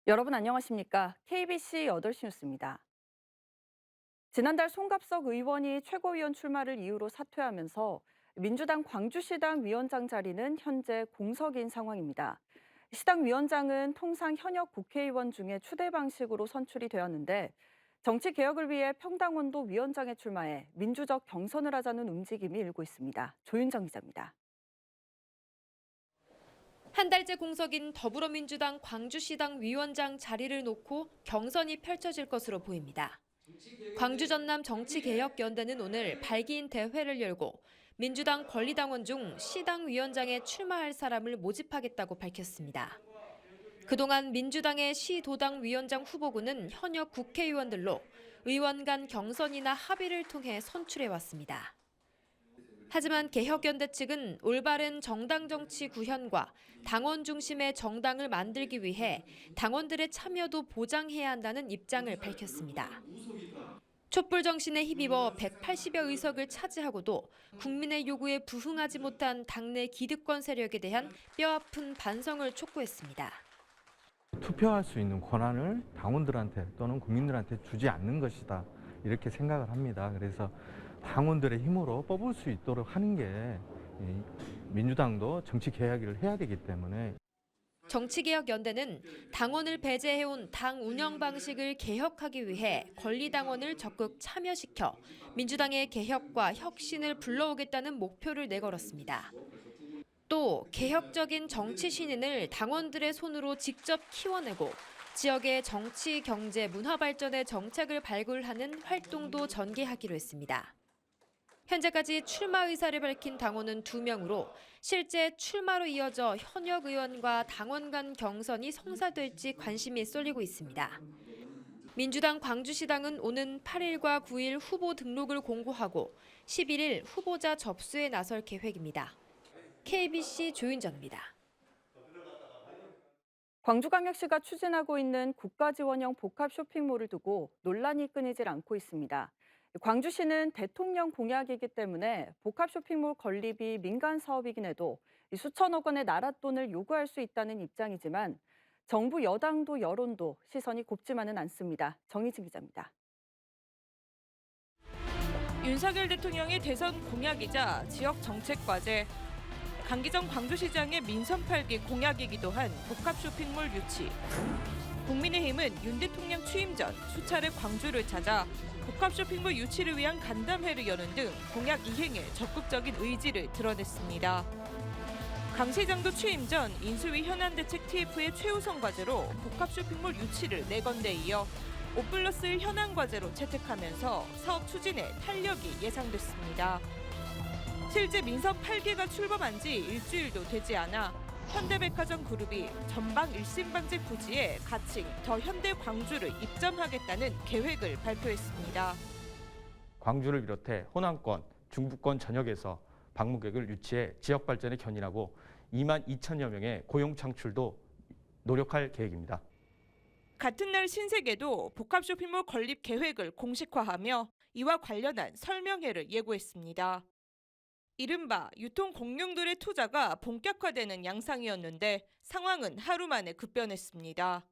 여러분 안녕하십니까? KBC 8시 뉴스입니다. 지난달 송갑석 의원이 최고위원 출마를 이유로 사퇴하면서 민주당 광주시당 위원장 자리는 현재 공석인 상황입니다. 시당 위원장은 통상 현역 국회의원 중에 추대 방식으로 선출이 되었는데 정치 개혁을 위해 평당원도 위원장에 출마해 민주적 경선을 하자는 움직임이 일고 있습니다. 조윤정 기자입니다. 한 달째 공석인 더불어민주당 광주시당 위원장 자리를 놓고 경선이 펼쳐질 것으로 보입니다. 광주 전남 정치개혁연대는 오늘 발기인 대회를 열고 민주당 권리당원 중 시당 위원장에 출마할 사람을 모집하겠다고 밝혔습니다. 그동안 민주당의 시도당 위원장 후보군은 현역 국회의원들로 의원 간 경선이나 합의를 통해 선출해왔습니다. 하지만 개혁연대 측은 올바른 정당 정치 구현과 당원 중심의 정당을 만들기 위해 당원들의 참여도 보장해야 한다는 입장을 밝혔습니다. 촛불 정신에 힘입어 180여 의석을 차지하고도 국민의 요구에 부응하지 못한 당내 기득권 세력에 대한 뼈아픈 반성을 촉구했습니다. 투표할 수 있는 권한을 당원들한테 또는 국민들한테 주지 않는 것이다. 이렇게 생각을 합니다. 그래서 당원들의 힘으로 뽑을 수 있도록 하는 게 민주당도 정치 개혁을 해야 되기 때문에. 정치개혁연대는 당원을 배제해온 당 운영 방식을 개혁하기 위해 권리당원을 적극 참여시켜 민주당의 개혁과 혁신을 불러오겠다는 목표를 내걸었습니다. 또 개혁적인 정치 신인을 당원들의 손으로 직접 키워내고 지역의 정치, 경제, 문화 발전의 정책을 발굴하는 활동도 전개하기로 했습니다. 현재까지 출마 의사를 밝힌 당원은 2명으로 실제 출마로 이어져 현역 의원과 당원 간 경선이 성사될지 관심이 쏠리고 있습니다. 민주당 광주시당은 오는 8일과 9일 후보 등록을 공고하고 11일 후보자 접수에 나설 계획입니다. KBC 조윤정입니다. 광주광역시가 추진하고 있는 국가지원형 복합 쇼핑몰을 두고 논란이 끊이질 않고 있습니다. 광주시는 대통령 공약이기 때문에 복합 쇼핑몰 건립이 민간 사업이긴 해도 수천억 원의 나랏돈을 요구할 수 있다는 입장이지만 정부 여당도 여론도 시선이 곱지만은 않습니다. 정희진 기자입니다. 윤석열 대통령의 대선 공약이자 지역 정책 과제, 강기정 광주시장의 민선 8기 공약이기도 한 복합 쇼핑몰 유치. 국민의힘은 윤 대통령 취임 전 수차례 광주를 찾아 복합 쇼핑몰 유치를 위한 간담회를 여는 등 공약 이행에 적극적인 의지를 드러냈습니다. 강 시장도 취임 전 인수위 현안대책 TF의 최우선 과제로 복합 쇼핑몰 유치를 내건 데 이어 5+1 현안 과제로 채택하면서 사업 추진에 탄력이 예상됐습니다. 실제 민선 8개가 출범한 지 일주일도 되지 않아 현대백화점 그룹이 전방 일심방지 부지에 가칭 더 현대 광주를 입점하겠다는 계획을 발표했습니다. 광주를 비롯해 호남권, 중부권 전역에서 방문객을 유치해 지역 발전에 견인하고 2만 2천여 명의 고용 창출도 노력할 계획입니다. 같은 날 신세계도 복합 쇼핑몰 건립 계획을 공식화하며 이와 관련한 설명회를 예고했습니다. 이른바 유통 공룡들의 투자가 본격화되는 양상이었는데 상황은 하루 만에 급변했습니다.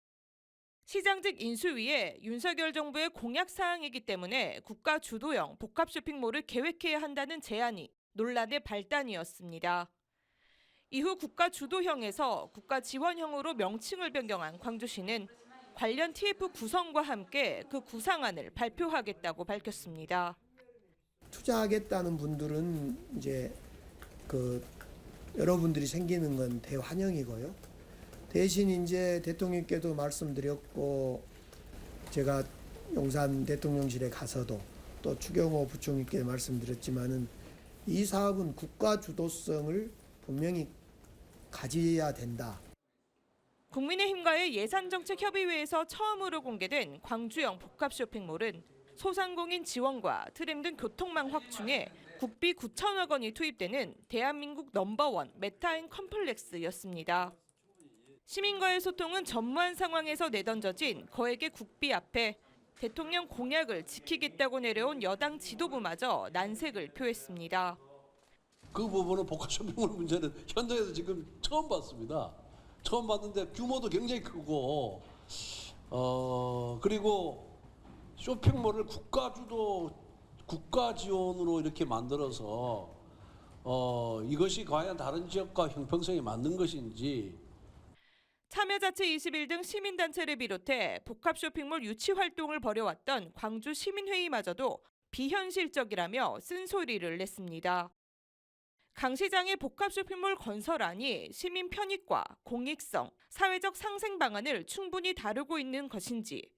시장직 인수위에 윤석열 정부의 공약 사항이기 때문에 국가 주도형 복합 쇼핑몰을 계획해야 한다는 제안이 논란의 발단이었습니다. 이후 국가 주도형에서 국가 지원형으로 명칭을 변경한 광주시는 관련 TF 구성과 함께 그 구상안을 발표하겠다고 밝혔습니다. 투자하겠다는 분들은 이제 여러분들이 생기는 건 대환영이고요. 대신 이제 대통령께도 말씀드렸고 제가 용산 대통령실에 가서도 또 추경호 부총리께 말씀드렸지만은 이 사업은 국가 주도성을 분명히 가져야 된다. 국민의힘과의 예산정책협의회에서 처음으로 공개된 광주형 복합 쇼핑몰은 소상공인 지원과 트램 등 교통망 확충에 국비 9천억 원이 투입되는 대한민국 넘버원 메타인 컴플렉스였습니다. 시민과의 소통은 전무한 상황에서 내던져진 거액의 국비 앞에 대통령 공약을 지키겠다고 내려온 여당 지도부마저 난색을 표했습니다. 그 부분은 복합 쇼핑몰 문제는 현장에서 지금 처음 봤습니다. 처음 봤는데 규모도 굉장히 크고 그리고 쇼핑몰을 국가 지원으로 이렇게 만들어서 이것이 과연 다른 지역과 형평성에 맞는 것인지. 참여자치 21 등 시민단체를 비롯해 복합 쇼핑몰 유치 활동을 벌여왔던 광주 시민회의마저도 비현실적이라며 쓴소리를 냈습니다. 강 시장의 복합 쇼핑몰 건설안이 시민 편익과 공익성, 사회적 상생 방안을 충분히 다루고 있는 것인지,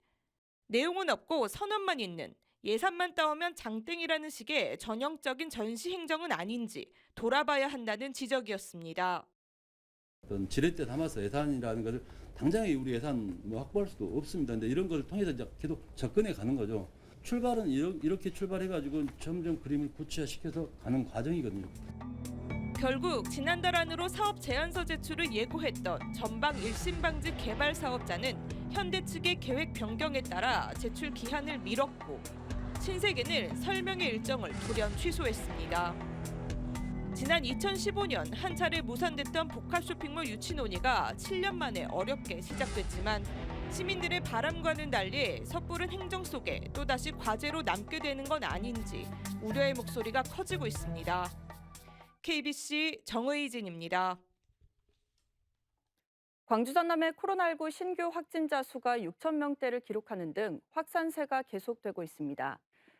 내용은 없고 선언만 있는, 예산만 따오면 장땡이라는 식의 전형적인 전시 행정은 아닌지 돌아봐야 한다는 지적이었습니다. 어떤 지렛대 담아서 예산이라는 것을 당장에 우리 예산 확보할 수도 없습니다. 근데 이런 걸 통해서 이제 계속 접근해 가는 거죠. 출발은 이렇게 출발해가지고 점점 그림을 구체화시켜서 가는 과정이거든요. 결국 지난달 안으로 사업 제안서 제출을 예고했던 전방 일심방지 개발 사업자는 현대 측의 계획 변경에 따라 제출 기한을 미뤘고 신세계는 설명의 일정을 돌연 취소했습니다. 지난 2015년 한 차례 무산됐던 복합 쇼핑몰 유치 논의가 7년 만에 어렵게 시작됐지만 시민들의 바람과는 달리 섣부른 행정 속에 또다시 과제로 남게 되는 건 아닌지 우려의 목소리가 커지고 있습니다. KBC 정의진입니다. 광주 전남의 코로나19 신규 확진자 수가 6천 명대를 기록하는 등 확산세가 계속되고 있습니다.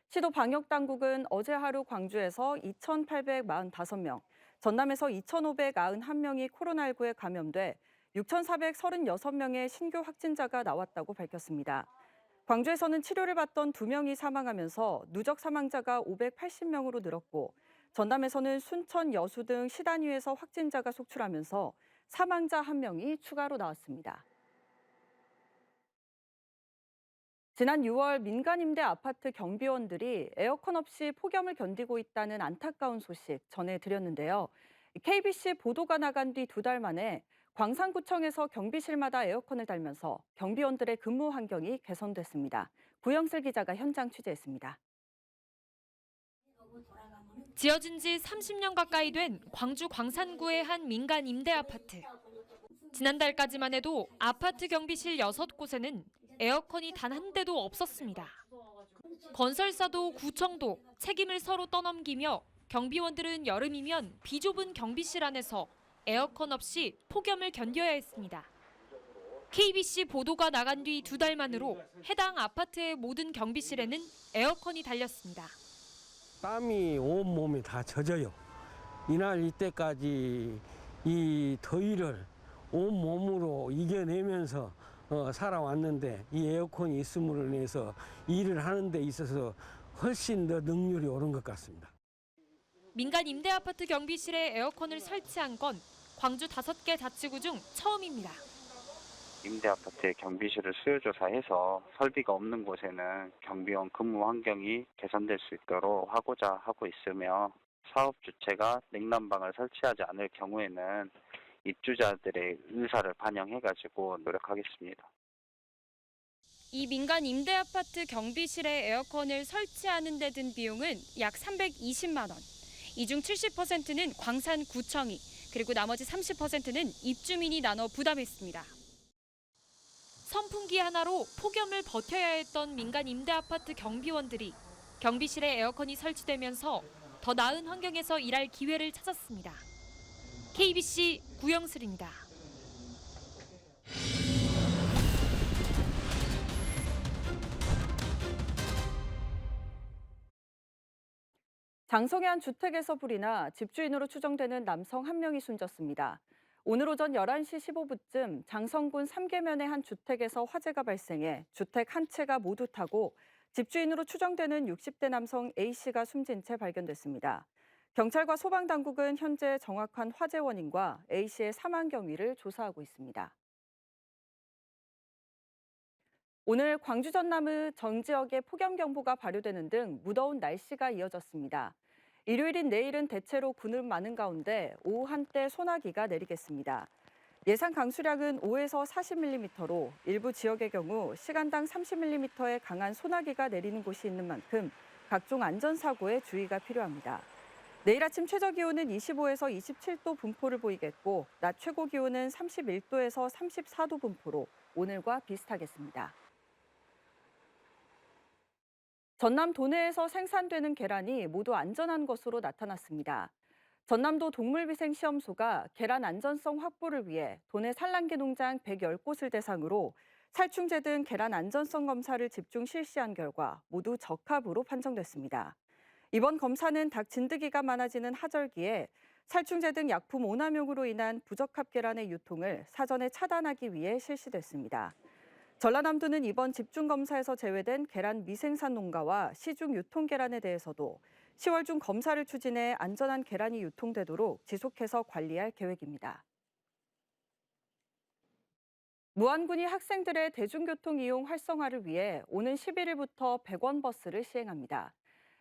시도 방역당국은 어제 하루 광주에서 2,845명, 전남에서 2,591명이 코로나19에 감염돼 6,436명의 신규 확진자가 나왔다고 밝혔습니다. 광주에서는 치료를 받던 2명이 사망하면서 누적 사망자가 580명으로 늘었고 전남에서는 순천, 여수 등 시단위에서 확진자가 속출하면서 사망자 1명이 추가로 나왔습니다. 지난 6월 민간 임대 아파트 경비원들이 에어컨 없이 폭염을 견디고 있다는 안타까운 소식 전해드렸는데요. KBC 보도가 나간 뒤 2달 만에 광산구청에서 경비실마다 에어컨을 달면서 경비원들의 근무 환경이 개선됐습니다. 구영슬 기자가 현장 취재했습니다. 지어진 지 30년 가까이 된 광주 광산구의 한 민간 임대 아파트. 지난달까지만 해도 아파트 경비실 6곳에는 에어컨이 단 한 대도 없었습니다. 건설사도 구청도 책임을 서로 떠넘기며 경비원들은 여름이면 비좁은 경비실 안에서 에어컨 없이 폭염을 견뎌야 했습니다. KBC 보도가 나간 뒤 2달 만으로 해당 아파트의 모든 경비실에는 에어컨이 달렸습니다. 땀이 온몸이 다 젖어요. 이날 이때까지 이 더위를 온몸으로 이겨내면서 살아왔는데 이 에어컨이 있음으로 인해서 일을 하는 데 있어서 훨씬 더 능률이 오른 것 같습니다. 민간 임대 아파트 경비실에 에어컨을 설치한 건 광주 5개 자치구 중 처음입니다. 임대 아파트의 경비실을 수요조사해서 설비가 없는 곳에는 경비원 근무 환경이 개선될 수 있도록 하고자 하고 있으며 사업 주체가 냉난방을 설치하지 않을 경우에는 입주자들의 의사를 반영해가지고 노력하겠습니다. 이 민간 임대 아파트 경비실에 에어컨을 설치하는 데 든 비용은 약 320만 원. 이 중 70%는 광산구청이, 그리고 나머지 30%는 입주민이 나눠 부담했습니다. 선풍기 하나로 폭염을 버텨야 했던 민간 임대 아파트 경비원들이 경비실에 에어컨이 설치되면서 더 나은 환경에서 일할 기회를 찾았습니다. KBC 구영슬입니다. 장성의 한 주택에서 불이 나 집주인으로 추정되는 남성 1명이 숨졌습니다. 오늘 오전 11시 15분쯤 장성군 삼계면의 한 주택에서 화재가 발생해 주택 한 채가 모두 타고 집주인으로 추정되는 60대 남성 A씨가 숨진 채 발견됐습니다. 경찰과 소방당국은 현재 정확한 화재 원인과 A씨의 사망 경위를 조사하고 있습니다. 오늘 광주 전남의 전 지역에 폭염경보가 발효되는 등 무더운 날씨가 이어졌습니다. 일요일인 내일은 대체로 구름 많은 가운데 오후 한때 소나기가 내리겠습니다. 예상 강수량은 5에서 40mm로 일부 지역의 경우 시간당 30mm의 강한 소나기가 내리는 곳이 있는 만큼 각종 안전사고에 주의가 필요합니다. 내일 아침 최저기온은 25에서 27도 분포를 보이겠고 낮 최고기온은 31도에서 34도 분포로 오늘과 비슷하겠습니다. 전남 도내에서 생산되는 계란이 모두 안전한 것으로 나타났습니다. 전남도 동물위생시험소가 계란 안전성 확보를 위해 도내 산란계 농장 110곳을 대상으로 살충제 등 계란 안전성 검사를 집중 실시한 결과 모두 적합으로 판정됐습니다. 이번 검사는 닭 진드기가 많아지는 하절기에 살충제 등 약품 오남용으로 인한 부적합 계란의 유통을 사전에 차단하기 위해 실시됐습니다. 전라남도는 이번 집중검사에서 제외된 계란 미생산 농가와 시중 유통 계란에 대해서도 10월 중 검사를 추진해 안전한 계란이 유통되도록 지속해서 관리할 계획입니다. 무안군이 학생들의 대중교통 이용 활성화를 위해 오는 11일부터 100원 버스를 시행합니다.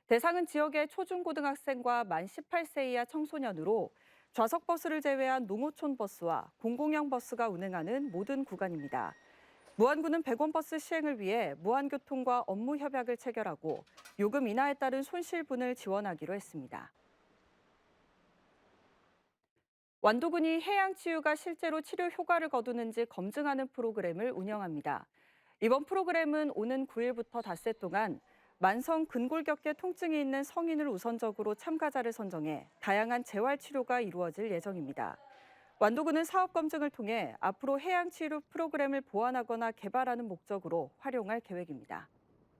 대상은 지역의 초중고등학생과 만 18세 이하 청소년으로 좌석 버스를 제외한 농어촌 버스와 공공형 버스가 운행하는 모든 구간입니다. 무안군은 100원 버스 시행을 위해 무안교통과 업무 협약을 체결하고 요금 인하에 따른 손실분을 지원하기로 했습니다. 완도군이 해양치유가 실제로 치료 효과를 거두는지 검증하는 프로그램을 운영합니다. 이번 프로그램은 오는 9일부터 닷새 동안 만성 근골격계 통증이 있는 성인을 우선적으로 참가자를 선정해 다양한 재활치료가 이루어질 예정입니다. 완도군은 사업 검증을 통해 앞으로 해양치료 프로그램을 보완하거나 개발하는 목적으로 활용할 계획입니다.